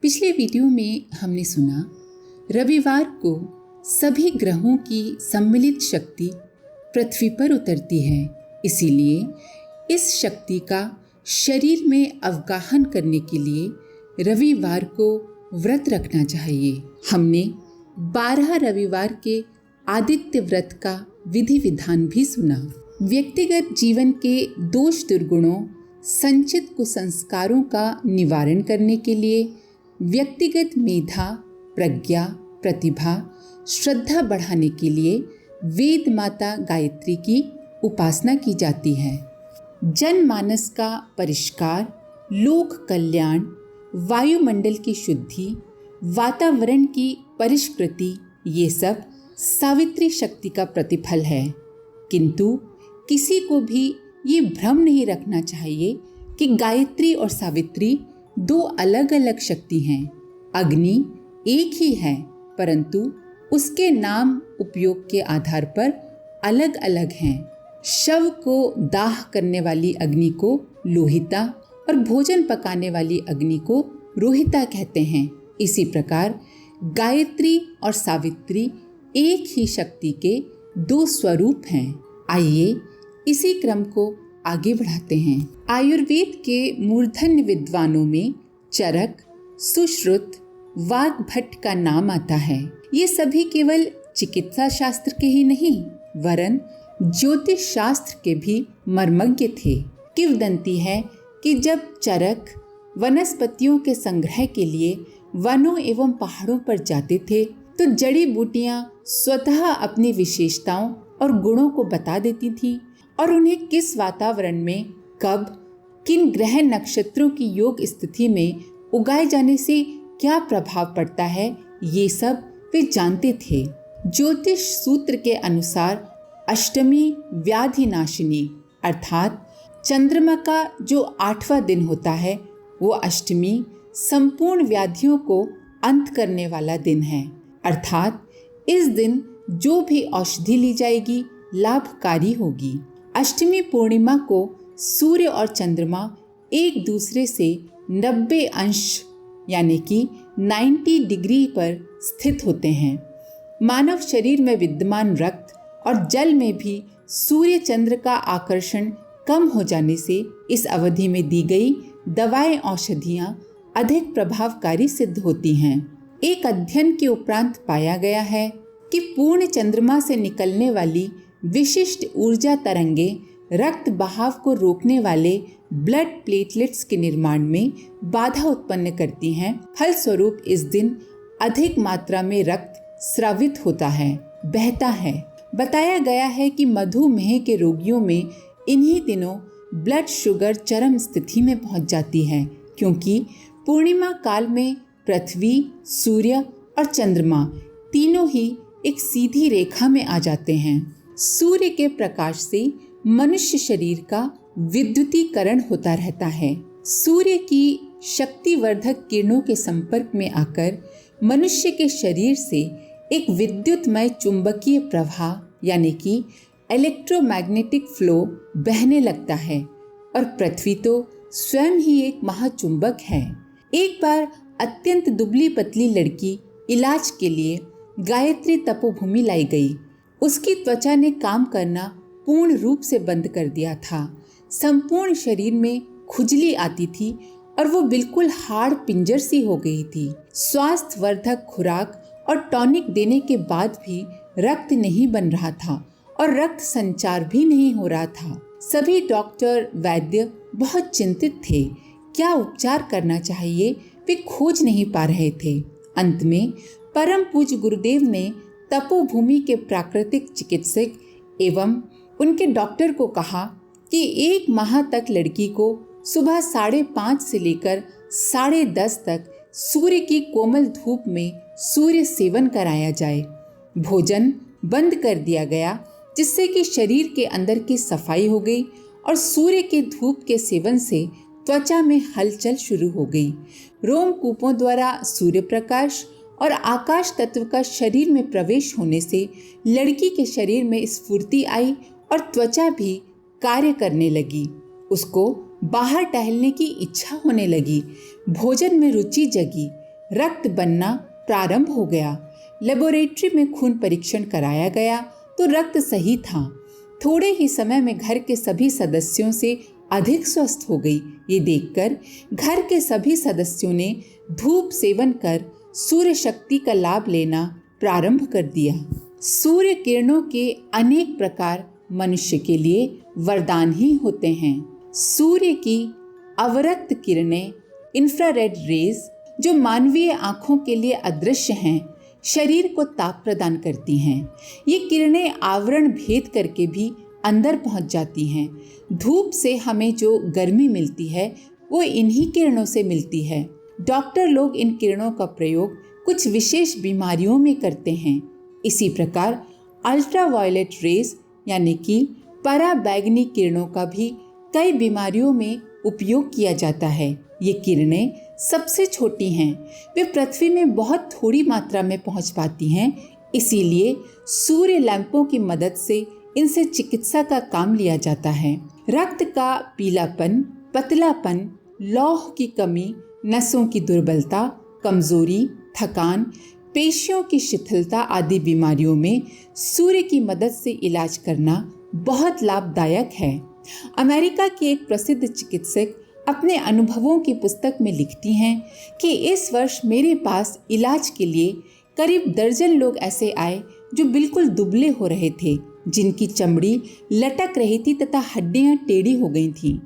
पिछले वीडियो में हमने सुना रविवार को सभी ग्रहों की सम्मिलित शक्ति पृथ्वी पर उतरती है, इसीलिए इस शक्ति का शरीर में अवगाहन करने के लिए रविवार को व्रत रखना चाहिए। हमने 12 रविवार के आदित्य व्रत का विधि विधान भी सुना। व्यक्तिगत जीवन के दोष दुर्गुणों, संचित कुसंस्कारों का निवारण करने के लिए व्यक्तिगत मेधा, प्रज्ञा, प्रतिभा, श्रद्धा बढ़ाने के लिए वेद माता गायत्री की उपासना की जाती है। जनमानस का परिष्कार, लोक कल्याण, वायुमंडल की शुद्धि, वातावरण की परिष्कृति, ये सब सावित्री शक्ति का प्रतिफल है। किंतु किसी को भी ये भ्रम नहीं रखना चाहिए कि गायत्री और सावित्री दो अलग अलग शक्ति हैं। अग्नि एक ही है, परंतु उसके नाम उपयोग के आधार पर अलग अलग हैं। शव को दाह करने वाली अग्नि को लोहिता और भोजन पकाने वाली अग्नि को रोहिता कहते हैं। इसी प्रकार गायत्री और सावित्री एक ही शक्ति के दो स्वरूप हैं। आइए इसी क्रम को आगे बढ़ाते हैं। आयुर्वेद के मूर्धन्य विद्वानों में चरक, सुश्रुत, वाग्भट का नाम आता है। ये सभी केवल चिकित्सा शास्त्र के ही नहीं, वरन ज्योतिष शास्त्र के भी मर्मज्ञ थे। किंवदंती है कि जब चरक वनस्पतियों के संग्रह के लिए वनों एवं पहाड़ों पर जाते थे तो जड़ी बूटियां स्वतः अपनी विशेषताओं और गुणों को बता देती थीं और उन्हें किस वातावरण में, कब, किन ग्रह नक्षत्रों की योग स्थिति में उगाए जाने से क्या प्रभाव पड़ता है, ये सब वे जानते थे। ज्योतिष सूत्र के अनुसार अष्टमी व्याधिनाशिनी अर्थात चंद्रमा का जो 8वां दिन होता है वो अष्टमी संपूर्ण व्याधियों को अंत करने वाला दिन है। अर्थात इस दिन जो भी औषधि ली जाएगी लाभकारी होगी। अष्टमी पूर्णिमा को सूर्य और चंद्रमा एक दूसरे से 90 अंश यानी कि 90 डिग्री पर स्थित होते हैं। मानव शरीर में विद्यमान रक्त और जल में भी सूर्य चंद्र का आकर्षण कम हो जाने से इस अवधि में दी गई दवाएं, औषधियां अधिक प्रभावकारी सिद्ध होती हैं। एक अध्ययन के उपरांत पाया गया है कि पूर्ण चंद्रमा से निकलने वाली विशिष्ट ऊर्जा तरंगें रक्त बहाव को रोकने वाले ब्लड प्लेटलेट्स के निर्माण में बाधा उत्पन्न करती हैं। फलस्वरूप इस दिन अधिक मात्रा में रक्त स्रावित होता है, बहता है। बताया गया है कि मधुमेह के रोगियों में इन्हीं दिनों ब्लड शुगर चरम स्थिति में पहुंच जाती है, क्योंकि पूर्णिमा काल में पृथ्वी, सूर्य और चंद्रमा तीनों ही एक सीधी रेखा में आ जाते हैं। सूर्य के प्रकाश से मनुष्य शरीर का विद्युतीकरण होता रहता है। सूर्य की शक्तिवर्धक किरणों के संपर्क में आकर मनुष्य के शरीर से एक विद्युतमय चुंबकीय प्रवाह यानी कि इलेक्ट्रोमैग्नेटिक फ्लो बहने लगता है और पृथ्वी तो स्वयं ही एक महाचुंबक है। एक बार अत्यंत दुबली पतली लड़की इलाज के लिए गायत्री तपोभूमि लाई गई। उसकी त्वचा ने काम करना पूर्ण रूप से बंद कर दिया था। संपूर्ण शरीर में खुजली आती थी और वो बिल्कुल हाड़ पिंजर सी हो गई थी। स्वास्थ्यवर्धक खुराक और टॉनिक देने के बाद भी रक्त नहीं बन रहा था और रक्त संचार भी नहीं हो रहा था। सभी डॉक्टर, वैद्य बहुत चिंतित थे। क्या उपचार करना चाहिए वे खोज नहीं पा रहे थे। अंत में परम पूज्य गुरुदेव ने तपोभूमि के प्राकृतिक चिकित्सक एवं उनके डॉक्टर को कहा कि 1 माह तक लड़की को सुबह 5:30 से लेकर 10:30 तक सूर्य की कोमल धूप में सूर्य सेवन कराया जाए। भोजन बंद कर दिया गया, जिससे कि शरीर के अंदर की सफाई हो गई और सूर्य के धूप के सेवन से त्वचा में हलचल शुरू हो गई। रोमकूपों द्वारा सूर्य प्रकाश और आकाश तत्व का शरीर में प्रवेश होने से लड़की के शरीर में स्फूर्ति आई और त्वचा भी कार्य करने लगी। उसको बाहर टहलने की इच्छा होने लगी, भोजन में रुचि जगी। रक्त बनना प्रारंभ हो गया। लेबोरेटरी में खून परीक्षण कराया गया तो रक्त सही था। थोड़े ही समय में घर के सभी सदस्यों से अधिक स्वस्थ हो गई। ये देखकर घर के सभी सदस्यों ने धूप सेवन कर सूर्य शक्ति का लाभ लेना प्रारंभ कर दिया। सूर्य किरणों के अनेक प्रकार मनुष्य के लिए वरदान ही होते हैं। सूर्य की अवरक्त किरणें, इंफ्रारेड रेज, जो मानवीय आंखों के लिए अदृश्य हैं, शरीर को ताप प्रदान करती हैं। ये किरणें आवरण भेद करके भी अंदर पहुंच जाती हैं। धूप से हमें जो गर्मी मिलती है वो इन्हीं किरणों से मिलती है। डॉक्टर लोग इन किरणों का प्रयोग कुछ विशेष बीमारियों में करते हैं। इसी प्रकार अल्ट्रावायलेट रेज यानी कि पराबैंगनी किरणों का भी कई बीमारियों में उपयोग किया जाता है। ये किरणें सबसे छोटी हैं, वे पृथ्वी में बहुत थोड़ी मात्रा में पहुंच पाती हैं। इसीलिए सूर्य लैंपों की मदद से इनसे चिकित्सा का काम लिया जाता है। रक्त का पीलापन, पतलापन, लौह की कमी, नसों की दुर्बलता, कमजोरी, थकान, पेशियों की शिथिलता आदि बीमारियों में सूर्य की मदद से इलाज करना बहुत लाभदायक है। अमेरिका की एक प्रसिद्ध चिकित्सक अपने अनुभवों की पुस्तक में लिखती हैं कि इस वर्ष मेरे पास इलाज के लिए करीब दर्जन लोग ऐसे आए जो बिल्कुल दुबले हो रहे थे, जिनकी चमड़ी लटक रही थी तथा हड्डियां टेढ़ी हो गई थीं।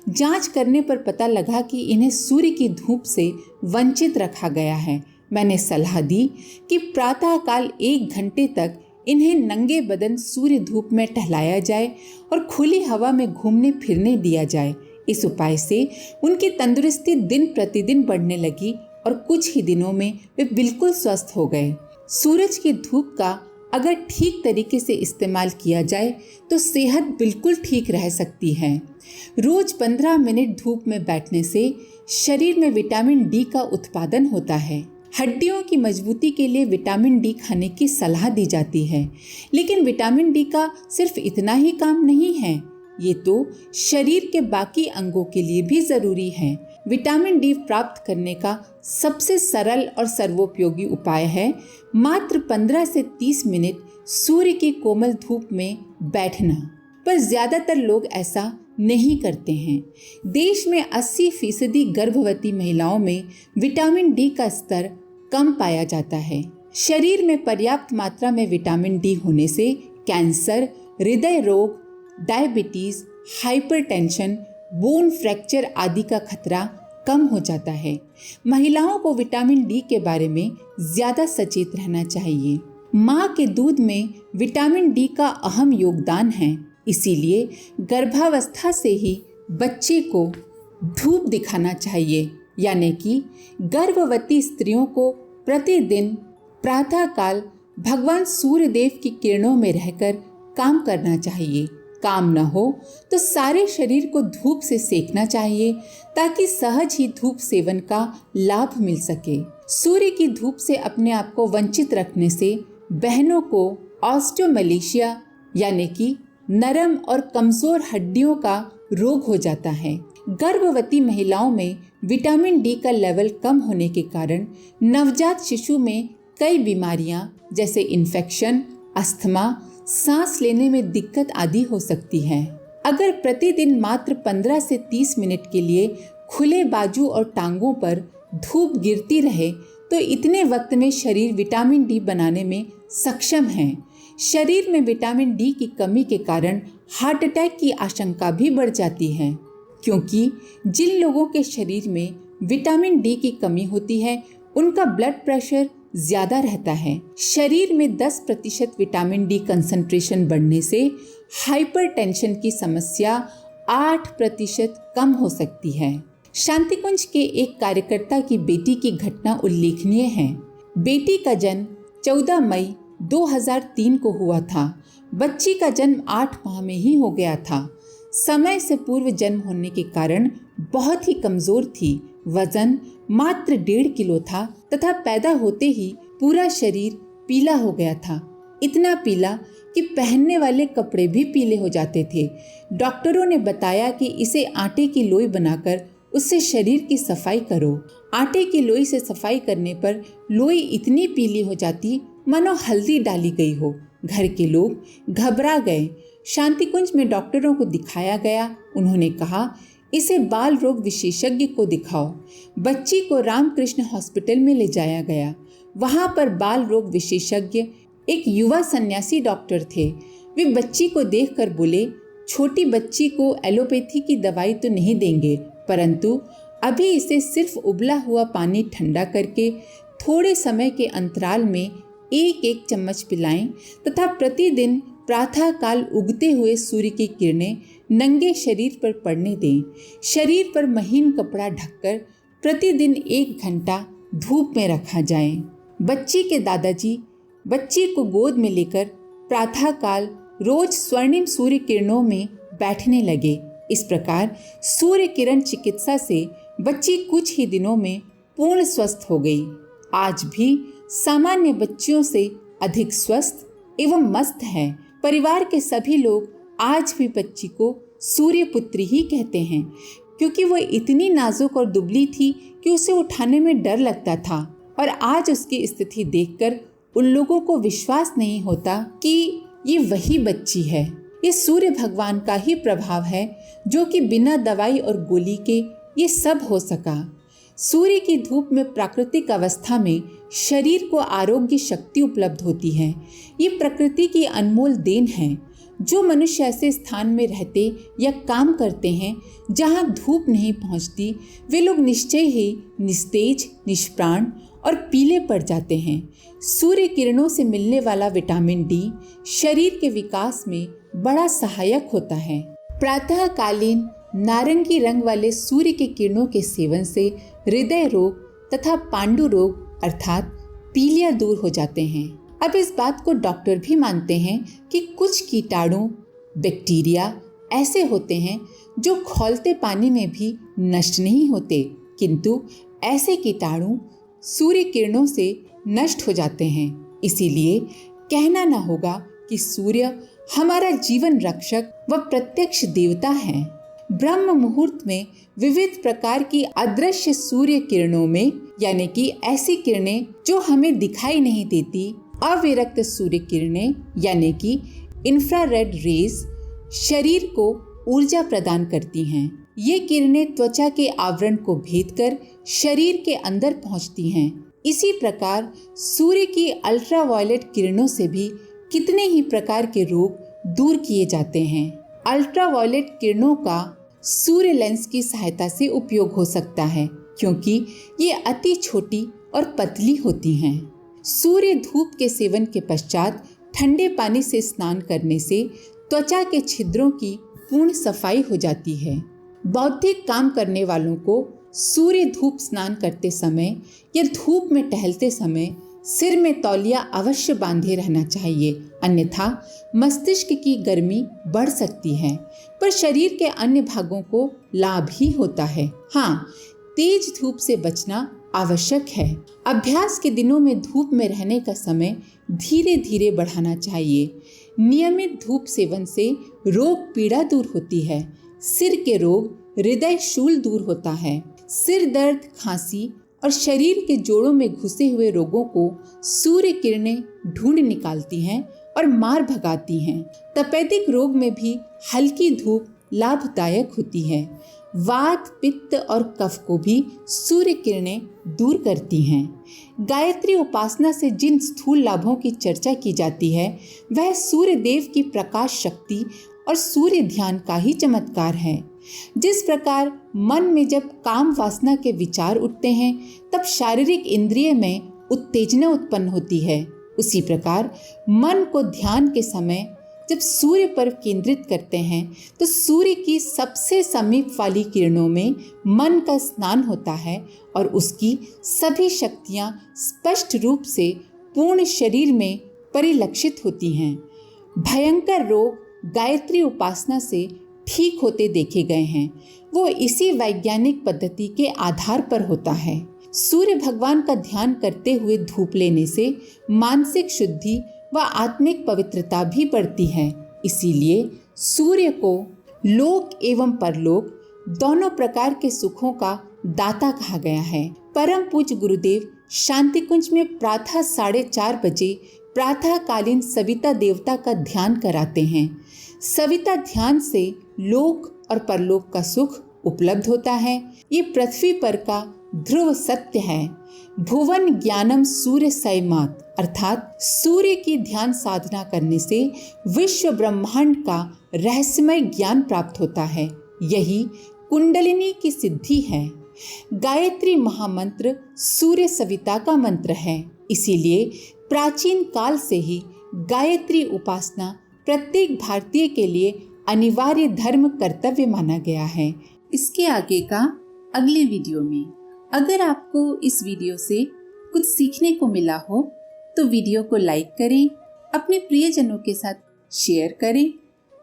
जांच करने पर पता लगा कि इन्हें सूर्य की धूप से वंचित रखा गया है। मैंने सलाह दी कि प्रातःकाल 1 घंटे तक इन्हें नंगे बदन सूर्य धूप में टहलाया जाए और खुली हवा में घूमने फिरने दिया जाए। इस उपाय से उनकी तंदुरुस्ती दिन प्रतिदिन बढ़ने लगी और कुछ ही दिनों में वे बिल्कुल स्वस्थ हो गए। सूरज की धूप का अगर ठीक तरीके से इस्तेमाल किया जाए तो सेहत बिल्कुल ठीक रह सकती है। रोज 15 मिनट धूप में बैठने से शरीर में विटामिन डी का उत्पादन होता है। हड्डियों की मजबूती के लिए विटामिन डी खाने की सलाह दी जाती है, लेकिन विटामिन डी का सिर्फ इतना ही काम नहीं है, ये तो शरीर के बाकी अंगों के लिए भी जरूरी है। विटामिन डी प्राप्त करने का सबसे सरल और सर्वोपयोगी उपाय है मात्र 15 से 30 मिनट सूर्य की कोमल धूप में बैठना। पर ज्यादातर लोग ऐसा नहीं करते हैं। देश में 80% गर्भवती महिलाओं में विटामिन डी का स्तर कम पाया जाता है। शरीर में पर्याप्त मात्रा में विटामिन डी होने से कैंसर, हृदय रोग, डायबिटीज, हाइपरटेंशन, बोन फ्रैक्चर आदि का खतरा कम हो जाता है। महिलाओं को विटामिन डी के बारे में ज्यादा सचेत रहना चाहिए। माँ के दूध में विटामिन डी का अहम योगदान है, इसीलिए गर्भावस्था से ही बच्चे को धूप दिखाना चाहिए, यानी कि गर्भवती स्त्रियों को प्रतिदिन प्रातःकाल भगवान सूर्यदेव की किरणों में रहकर काम करना चाहिए। काम न हो तो सारे शरीर को धूप से सेकना चाहिए ताकि सहज ही धूप सेवन का लाभ मिल सके। सूर्य की धूप से अपने आप को वंचित रखने से बहनों को ऑस्टियोमैलेशिया यानी कि नरम और कमजोर हड्डियों का रोग हो जाता है। गर्भवती महिलाओं में विटामिन डी का लेवल कम होने के कारण नवजात शिशु में कई बीमारियां जैसे इन्फेक्शन, अस्थमा, सांस लेने में दिक्कत आदि हो सकती है। अगर प्रतिदिन मात्र 15 से 30 मिनट के लिए खुले बाजू और टांगों पर धूप गिरती रहे तो इतने वक्त में शरीर विटामिन डी बनाने में सक्षम है। शरीर में विटामिन डी की कमी के कारण हार्ट अटैक की आशंका भी बढ़ जाती है, क्योंकि जिन लोगों के शरीर में विटामिन डी की कमी होती है उनका ब्लड प्रेशर ज्यादा रहता है। शरीर में 10% विटामिन डी कंसंट्रेशन बढ़ने से हाइपरटेंशन की समस्या 8% कम हो सकती है। शांतिकुंज के एक कार्यकर्ता की बेटी की घटना उल्लेखनीय है। बेटी का जन्म 14 मई 2003 को हुआ था। बच्ची का जन्म 8 माह में ही हो गया था। समय से पूर्व जन्म होने के कारण बहुत ही कमजोर थी। वजन मात्र 1.5 किलो था तथा पैदा होते ही पूरा शरीर पीला हो गया था, इतना पीला कि पहनने वाले कपड़े भी पीले हो जाते थे। डॉक्टरों ने बताया कि इसे आटे की लोई बनाकर उससे शरीर की सफाई करो। आटे की लोई से सफाई करने पर लोई इतनी पीली हो जाती मानो हल्दी डाली गई हो। घर के लोग घबरा गए। शांति कुंज में डॉक्टरों को दिखाया गया। उन्होंने कहा, इसे बाल रोग विशेषज्ञ को दिखाओ। बच्ची को रामकृष्ण हॉस्पिटल में ले जाया गया। वहां पर बाल रोग विशेषज्ञ एक युवा सन्यासी डॉक्टर थे। वे बच्ची को देखकर बोले, छोटी बच्ची को एलोपैथी की दवाई तो नहीं देंगे, परंतु अभी इसे सिर्फ उबला हुआ पानी ठंडा करके थोड़े समय के अंतराल में एक एक चम्मच पिलाएं तथा प्रतिदिन प्रातः काल उगते हुए सूर्य की किरणें नंगे शरीर पर पड़ने दें। शरीर पर महीन कपड़ा ढककर प्रतिदिन 1 घंटा धूप में रखा जाए। बच्ची के दादाजी बच्ची को गोद में लेकर प्रातः काल रोज स्वर्णिम सूर्य किरणों में बैठने लगे। इस प्रकार सूर्य किरण चिकित्सा से बच्ची कुछ ही दिनों में पूर्ण स्वस्थ हो गई। आज भी सामान्य बच्चियों से अधिक स्वस्थ एवं मस्त है। परिवार के सभी लोग आज भी बच्ची को सूर्य पुत्री ही कहते हैं, क्योंकि वो इतनी नाजुक और दुबली थी कि उसे उठाने में डर लगता था। और आज उसकी स्थिति देखकर उन लोगों को विश्वास नहीं होता कि ये वही बच्ची है। ये सूर्य भगवान का ही प्रभाव है, जो कि बिना दवाई और गोली के ये सब हो सका। सूर्य की धूप में प्राकृतिक अवस्था में शरीर को आरोग्य शक्ति उपलब्ध होती है। ये प्रकृति की अनमोल देन है। जो मनुष्य ऐसे स्थान में रहते या काम करते हैं जहां धूप नहीं पहुंचती, वे लोग निश्चय ही निस्तेज, निष्प्राण और पीले पड़ जाते हैं। सूर्य किरणों से मिलने वाला विटामिन डी शरीर के विकास में बड़ा सहायक होता है। प्रातःकालीन नारंगी रंग वाले सूर्य के किरणों के सेवन से हृदय रोग तथा पांडु रोग अर्थात पीलिया दूर हो जाते हैं। अब इस बात को डॉक्टर भी मानते हैं कि कुछ कीटाणु बैक्टीरिया ऐसे होते हैं जो खौलते पानी में भी नष्ट नहीं होते, किंतु ऐसे कीटाणु सूर्य किरणों से नष्ट हो जाते हैं। इसीलिए कहना न होगा कि सूर्य हमारा जीवन रक्षक व प्रत्यक्ष देवता है। ब्रह्म मुहूर्त में विविध प्रकार की अदृश्य सूर्य किरणों में, यानी कि ऐसी किरणें जो हमें दिखाई नहीं देती, अविरक्त सूर्य किरणें यानी कि इंफ्रारेड रेज शरीर को ऊर्जा प्रदान करती हैं। ये किरणें त्वचा के आवरण को भेदकर शरीर के अंदर पहुंचती हैं। इसी प्रकार सूर्य की अल्ट्रावायलेट किरणों से भी कितने ही प्रकार के रोग दूर किए जाते हैं। अल्ट्रावायलेट किरणों का सूर्य लेंस की सहायता से उपयोग हो सकता है, क्योंकि ये अति छोटी और पतली होती हैं। सूर्य धूप के सेवन के पश्चात ठंडे पानी से स्नान करने से त्वचा के छिद्रों की पूर्ण सफाई हो जाती है। बौद्धिक काम करने वालों को सूर्य धूप स्नान करते समय या धूप में टहलते समय सिर में तौलिया अवश्य बांधे रहना चाहिए, अन्यथा मस्तिष्क की गर्मी बढ़ सकती है, पर शरीर के अन्य भागों को लाभ ही होता है। हाँ, तेज धूप से बचना आवश्यक है। अभ्यास के दिनों में धूप में रहने का समय धीरे धीरे बढ़ाना चाहिए। नियमित धूप सेवन से रोग पीड़ा दूर होती है। सिर के रोग, हृदय शूल दूर होता है। सिर दर्द, खांसी और शरीर के जोड़ों में घुसे हुए रोगों को सूर्य किरणें ढूंढ निकालती हैं और मार भगाती हैं। तपेदिक रोग में भी हल्की धूप लाभदायक होती है। वात, पित्त और कफ को भी सूर्य किरणें दूर करती हैं। गायत्री उपासना से जिन स्थूल लाभों की चर्चा की जाती है, वह सूर्य देव की प्रकाश शक्ति और सूर्य ध्यान का ही चमत्कार है। जिस प्रकार मन में जब काम वासना के विचार उठते हैं, तब शारीरिक इंद्रिय में उत्तेजना उत्पन्न होती है, उसी प्रकार मन को ध्यान के समय जब सूर्य पर केंद्रित करते हैं तो सूर्य की सबसे समीप वाली किरणों में मन का स्नान होता है और उसकी सभी शक्तियां स्पष्ट रूप से पूर्ण शरीर में परिलक्षित होती हैं। भयंकर रोग गायत्री उपासना से ठीक होते देखे गए हैं। वो इसी वैज्ञानिक पद्धति के आधार पर होता है। सूर्य भगवान का ध्यान करते हुए धूप लेने से मानसिक शुद्धि व आत्मिक पवित्रता भी बढ़ती है। इसीलिए सूर्य को लोक एवं परलोक दोनों प्रकार के सुखों का दाता कहा गया है। परम पूज्य गुरुदेव शांति कुंज में प्रातः 4:30 बजे प्रातःकालीन सविता देवता का ध्यान कराते हैं। सविता ध्यान से लोक और परलोक का सुख उपलब्ध होता है। ये पृथ्वी पर का ध्रुव सत्य है। भुवन ज्ञानम सूर्य सैमात, अर्थात सूर्य की ध्यान साधना करने से विश्व ब्रह्मांड का रहस्यमय ज्ञान प्राप्त होता है। यही कुंडलिनी की सिद्धि है। गायत्री महामंत्र सूर्य सविता का मंत्र है। इसीलिए प्राचीन काल से ही गायत्री उपासना प्रत्येक भारतीय के लिए अनिवार्य धर्म कर्तव्य माना गया है। इसके आगे का अगले वीडियो में। अगर आपको इस वीडियो से कुछ सीखने को मिला हो तो वीडियो को लाइक करें, अपने प्रियजनों के साथ शेयर करें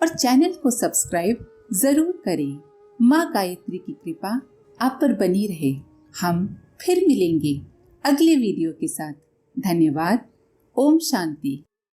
और चैनल को सब्सक्राइब जरूर करें। माँ गायत्री की कृपा आप पर बनी रहे। हम फिर मिलेंगे अगले वीडियो के साथ। धन्यवाद। ओम शांति।